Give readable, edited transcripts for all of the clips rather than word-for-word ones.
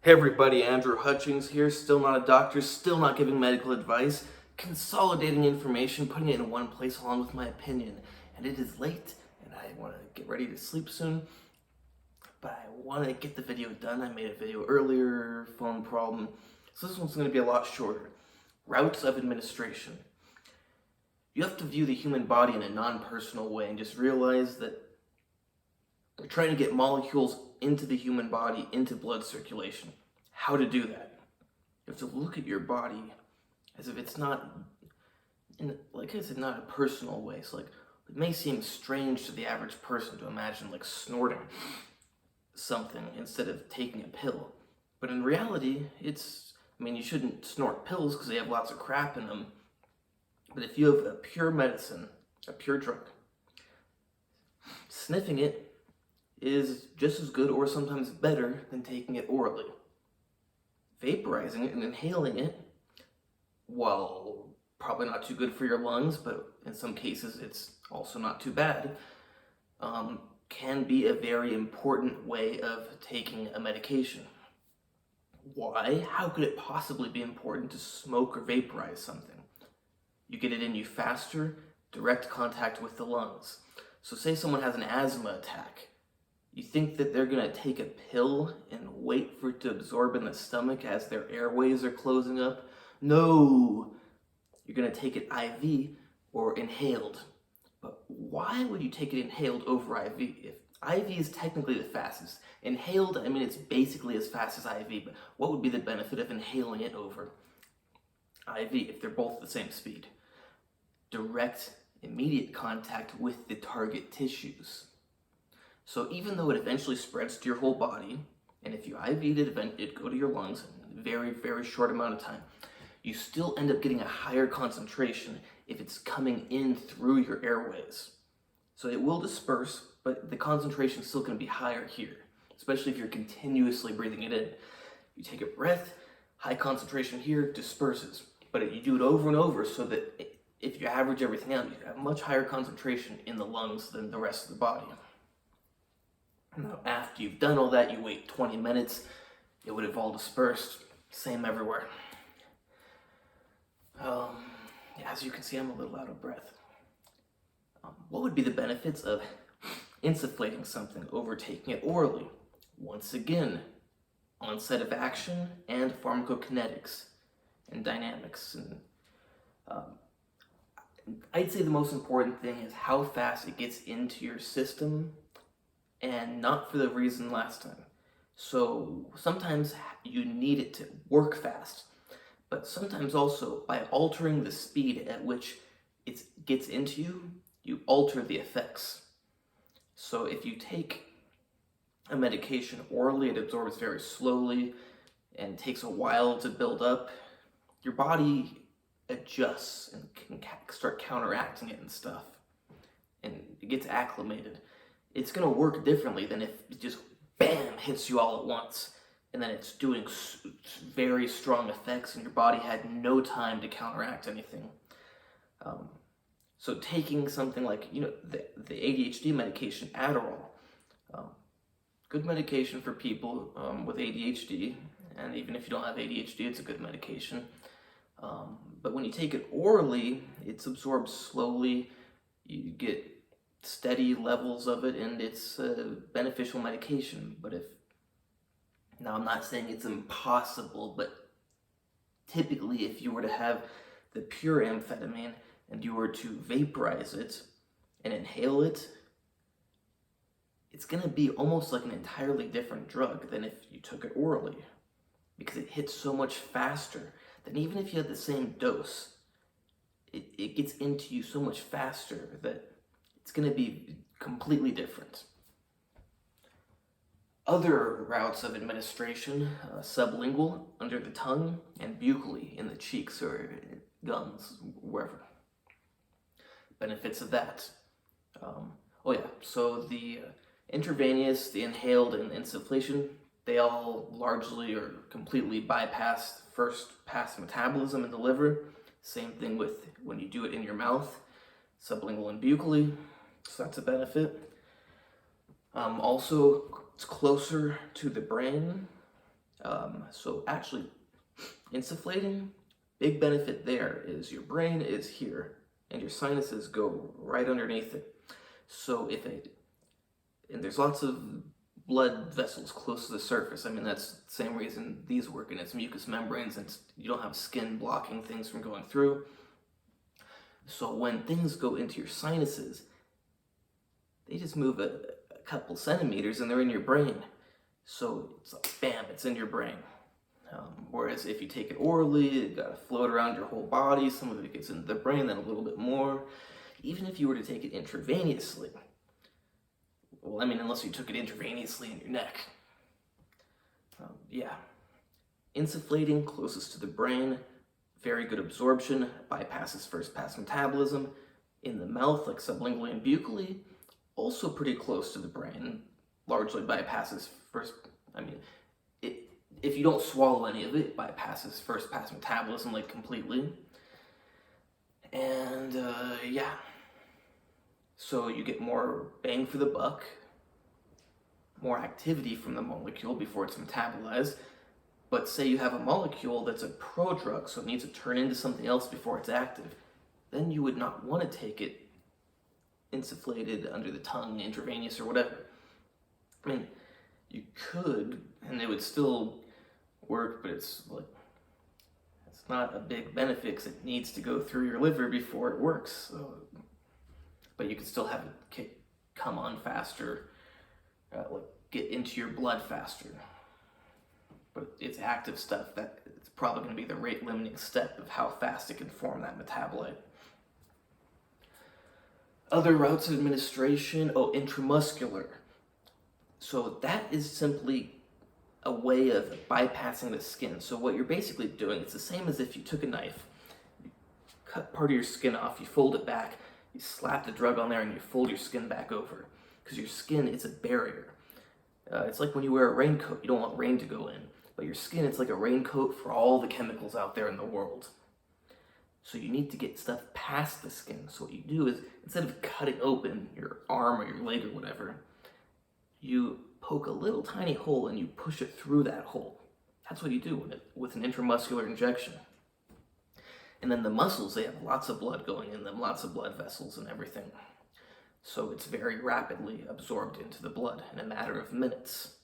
Hey everybody, Andrew Hutchings here, still not a doctor, still not giving medical advice, consolidating information, putting it in one place along with my opinion. And it is late, and I want to get ready to sleep soon, but I want to get the video done. I made a video earlier, phone problem, so this one's going to be a lot shorter. Routes of administration. You have to view the human body in a non-personal way and just realize that they're trying to get molecules into the human body, into blood circulation. How to do that? You have to look at your body as if it's not, like I said, not a personal way. So like, it may seem strange to the average person to imagine like snorting something instead of taking a pill. But in reality, you shouldn't snort pills because they have lots of crap in them. But if you have a pure medicine, a pure drug, sniffing it is just as good or sometimes better than taking it orally. Vaporizing it and inhaling it, while probably not too good for your lungs, but in some cases it's also not too bad, can be a very important way of taking a medication. Why? How could it possibly be important to smoke or vaporize something? You get it in you faster, direct contact with the lungs. So say someone has an asthma attack. You think that they're going to take a pill and wait for it to absorb in the stomach as their airways are closing up? No! You're going to take it IV or inhaled. But why would you take it inhaled over IV? If IV is technically the fastest. Inhaled, it's basically as fast as IV, but what would be the benefit of inhaling it over IV if they're both the same speed? Direct, immediate contact with the target tissues. So even though it eventually spreads to your whole body, and if you IV'd it, it'd go to your lungs in a very, very short amount of time, you still end up getting a higher concentration if it's coming in through your airways. So it will disperse, but the concentration is still going to be higher here, especially if you're continuously breathing it in. You take a breath, high concentration here, disperses. But you do it over and over so that if you average everything out, you have much higher concentration in the lungs than the rest of the body. Now, after you've done all that, you wait 20 minutes, it would have all dispersed, same everywhere. As you can see, I'm a little out of breath. What would be the benefits of insufflating something over taking it orally? Once again, onset of action and pharmacokinetics and dynamics. And I'd say the most important thing is how fast it gets into your system, and not for the reason last time. So sometimes you need it to work fast, but sometimes also by altering the speed at which it gets into you, you alter the effects. So if you take a medication orally, it absorbs very slowly and takes a while to build up. Your body adjusts and can start counteracting it and stuff, and it gets acclimated. It's going to work differently than if it just bam hits you all at once and then it's doing very strong effects and your body had no time to counteract anything. So taking something like the ADHD medication, Adderall, good medication for people with ADHD, and even if you don't have ADHD, it's a good medication. But when you take it orally, it's absorbed slowly. You get steady levels of it, and it's a beneficial medication. But now I'm not saying it's impossible, but typically if you were to have the pure amphetamine and you were to vaporize it and inhale it, it's going to be almost like an entirely different drug than if you took it orally, because it hits so much faster that even if you had the same dose, it gets into you so much faster that it's going to be completely different. Other routes of administration, sublingual, under the tongue, and buccally, in the cheeks or gums, wherever. Benefits of that. So the intravenous, the inhaled, and insufflation, they all largely or completely bypass first pass metabolism in the liver. Same thing with when you do it in your mouth, sublingual and buccally. So that's a benefit. Also, it's closer to the brain. So actually, insufflating, big benefit there is your brain is here, and your sinuses go right underneath it. So and there's lots of blood vessels close to the surface. I mean, that's the same reason these work, and it's mucous membranes, and you don't have skin blocking things from going through. So when things go into your sinuses, they just move a couple centimeters and they're in your brain. So it's like, bam, it's in your brain. Whereas if you take it orally, it got to float around your whole body. Some of it gets into the brain, then a little bit more. Even if you were to take it intravenously, well, I mean, unless you took it intravenously in your neck. Yeah. Insufflating closest to the brain, very good absorption, bypasses first pass metabolism. In the mouth, like sublingually and buccally, also pretty close to the brain, largely bypasses first, if you don't swallow any of it, bypasses first pass metabolism like completely. And yeah, so you get more bang for the buck, more activity from the molecule before it's metabolized. But say you have a molecule that's a prodrug, so it needs to turn into something else before it's active, then you would not want to take it insufflated under the tongue, intravenous or whatever. I mean, you could, and it would still work, but it's not a big benefit because it needs to go through your liver before it works. So, but you can still have it come on faster, get into your blood faster. But it's active stuff that it's probably going to be the rate limiting step of how fast it can form that metabolite. Other routes of administration, intramuscular. So that is simply a way of bypassing the skin. So what you're basically doing, it's the same as if you took a knife, you cut part of your skin off, you fold it back, you slap the drug on there, and you fold your skin back over. Because your skin is a barrier. It's like when you wear a raincoat, you don't want rain to go in. But your skin, it's like a raincoat for all the chemicals out there in the world. So you need to get stuff past the skin. So what you do is, instead of cutting open your arm or your leg or whatever, you poke a little tiny hole and you push it through that hole. That's what you do with an intramuscular injection. And then the muscles, they have lots of blood going in them, lots of blood vessels and everything. So it's very rapidly absorbed into the blood in a matter of minutes.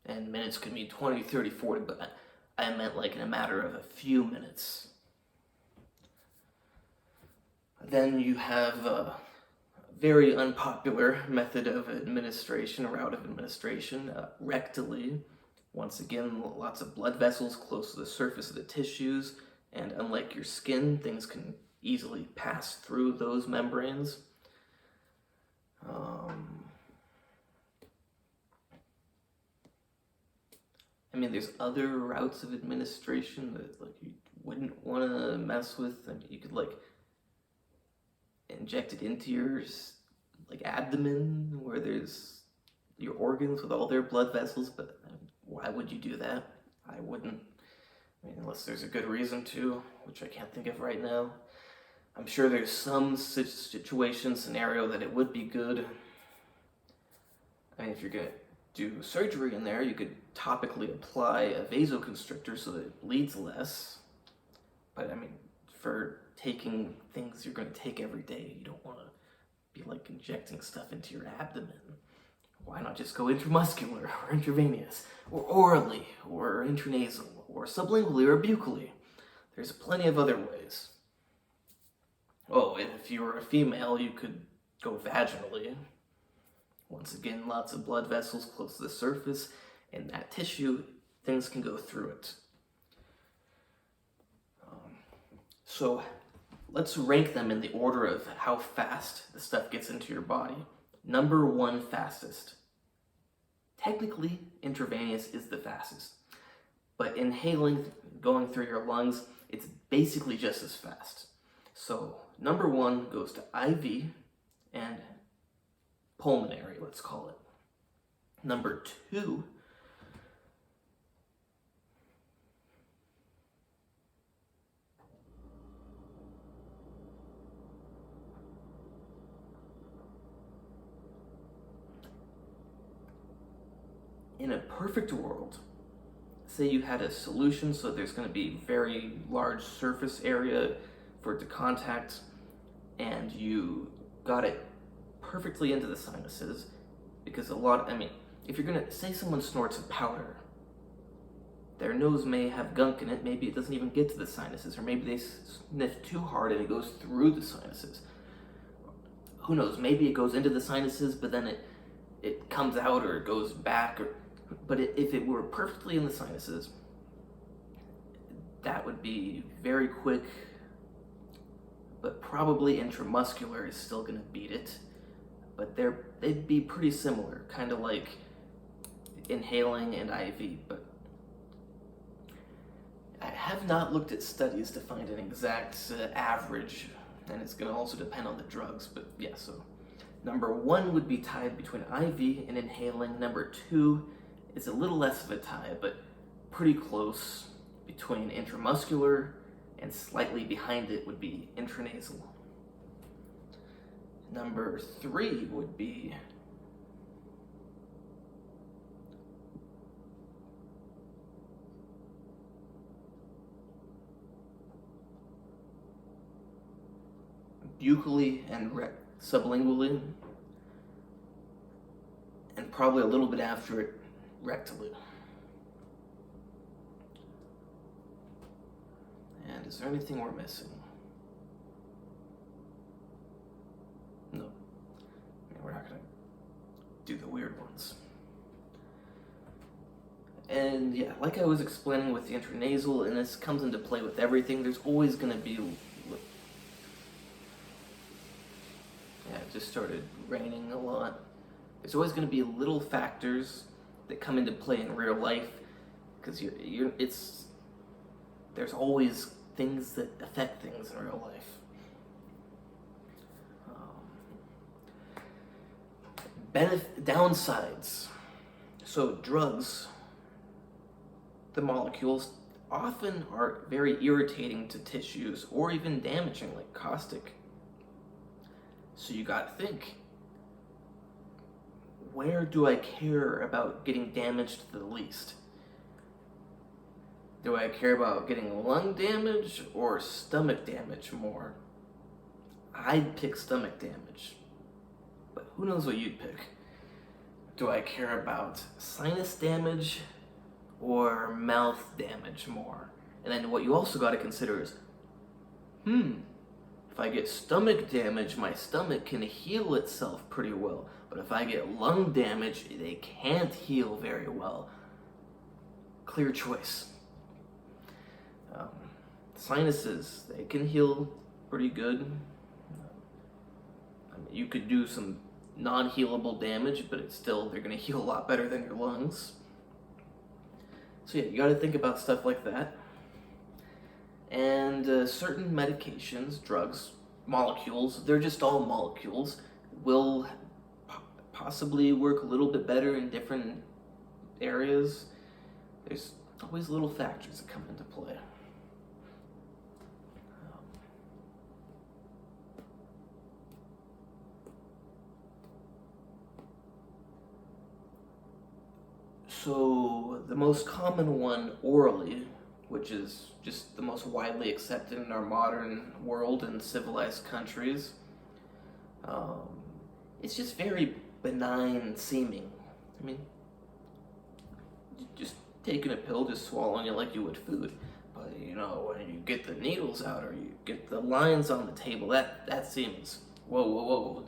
And minutes could mean 20, 30, 40, but I meant like in a matter of a few minutes. Then you have a very unpopular method of administration, route of administration, rectally. Once again, lots of blood vessels close to the surface of the tissues, and unlike your skin, things can easily pass through those membranes. There's other routes of administration that you wouldn't want to mess with. You could inject it into your abdomen where there's your organs with all their blood vessels, but why would you do that? I wouldn't. Unless there's a good reason to, which I can't think of right now. I'm sure there's some situation, scenario that it would be good. If you're gonna do surgery in there, you could topically apply a vasoconstrictor so that it bleeds less. But for taking things you're going to take every day, you don't want to be injecting stuff into your abdomen. Why not just go intramuscular or intravenous or orally or intranasal or sublingually or buccally? There's plenty of other ways. And if you were a female, you could go vaginally. Once again, lots of blood vessels close to the surface, and that tissue, things can go through it. So let's rank them in the order of how fast the stuff gets into your body. Number 1 fastest. Technically, intravenous is the fastest, but inhaling, going through your lungs, it's basically just as fast. So number 1 goes to IV and pulmonary, let's call it. Number 2 in a perfect world, say you had a solution, so there's going to be very large surface area for it to contact, and you got it perfectly into the sinuses, because if you're going to say someone snorts a powder, their nose may have gunk in it, maybe it doesn't even get to the sinuses, or maybe they sniff too hard and it goes through the sinuses. Who knows, maybe it goes into the sinuses, but then it comes out, or it goes back, but if it were perfectly in the sinuses, that would be very quick, but probably intramuscular is still going to beat it. But they'd be pretty similar, kind of like inhaling and IV, but I have not looked at studies to find an exact average, and it's going to also depend on the drugs, but yeah, so number 1 would be tied between IV and inhaling. Number 2 is a little less of a tie, but pretty close, between intramuscular, and slightly behind it would be intranasal. Number 3 would be buccally and sublingually, and probably a little bit after it, rectally. And is there anything we're missing? No. We're not going to do the weird ones. And yeah, like I was explaining with the intranasal, and this comes into play with everything, there's always going to be... Yeah, it just started raining a lot. There's always going to be little factors that come into play in real life, because there's always things that affect things in real life. Downsides. So drugs, the molecules, often are very irritating to tissues, or even damaging, like caustic. So you gotta think, where do I care about getting damaged the least? Do I care about getting lung damage or stomach damage more? I'd pick stomach damage, but who knows what you'd pick? Do I care about sinus damage or mouth damage more? And then what you also got to consider is, if I get stomach damage, my stomach can heal itself pretty well. But if I get lung damage, they can't heal very well. Clear choice. Sinuses, they can heal pretty good. You could do some non-healable damage, but they're going to heal a lot better than your lungs. So yeah, you got to think about stuff like that. And certain medications, drugs, molecules, they're just all molecules, will possibly work a little bit better in different areas. There's always little factors that come into play. So the most common one orally, which is just the most widely accepted in our modern world and civilized countries, it's just very benign seeming. I mean, just taking a pill, just swallowing it like you would food. But when you get the needles out, or you get the lines on the table, that seems, whoa,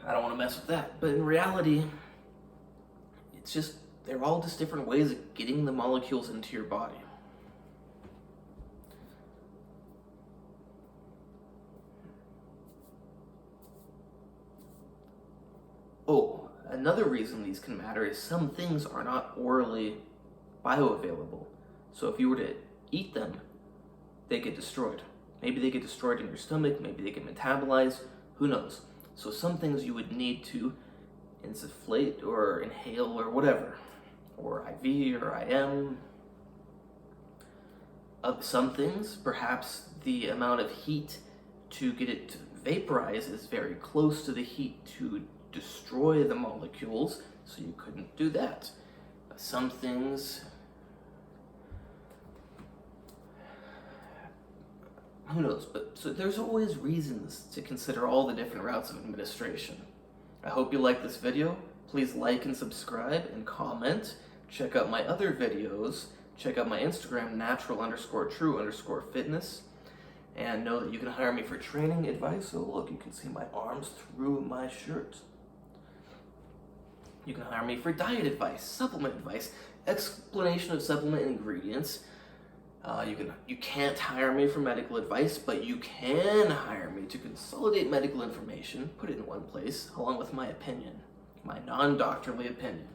I don't want to mess with that. But in reality, they're all just different ways of getting the molecules into your body. Oh, another reason these can matter is some things are not orally bioavailable. So if you were to eat them, they get destroyed. Maybe they get destroyed in your stomach, maybe they get metabolized, who knows. So some things you would need to insufflate or inhale or whatever, or IV or IM. Some things, perhaps the amount of heat to get it to vaporize is very close to the heat to destroy the molecules, so you couldn't do that. Some things who knows, but so there's always reasons to consider all the different routes of administration. I hope you like this video. Please like and subscribe and comment. Check out my other videos. Check out my Instagram, natural_true_fitness. And know that you can hire me for training advice. So look, you can see my arms through my shirt. You can hire me for diet advice, supplement advice, explanation of supplement ingredients. You can't hire me for medical advice, but you can hire me to consolidate medical information, put it in one place, along with my opinion, my non-doctorly opinion.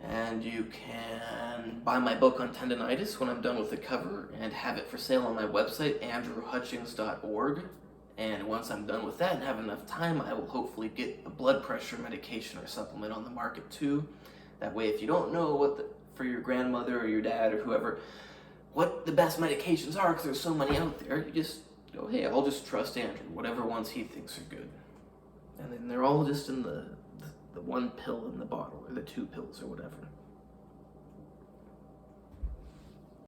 And you can buy my book on tendonitis when I'm done with the cover and have it for sale on my website, andrewhutchings.org. And once I'm done with that and have enough time, I will hopefully get a blood pressure medication or supplement on the market too. That way, if you don't know for your grandmother or your dad or whoever, what the best medications are, because there's so many out there, you just go, hey, I'll just trust Andrew, whatever ones he thinks are good. And then they're all just in the one pill in the bottle, or the 2 pills, or whatever.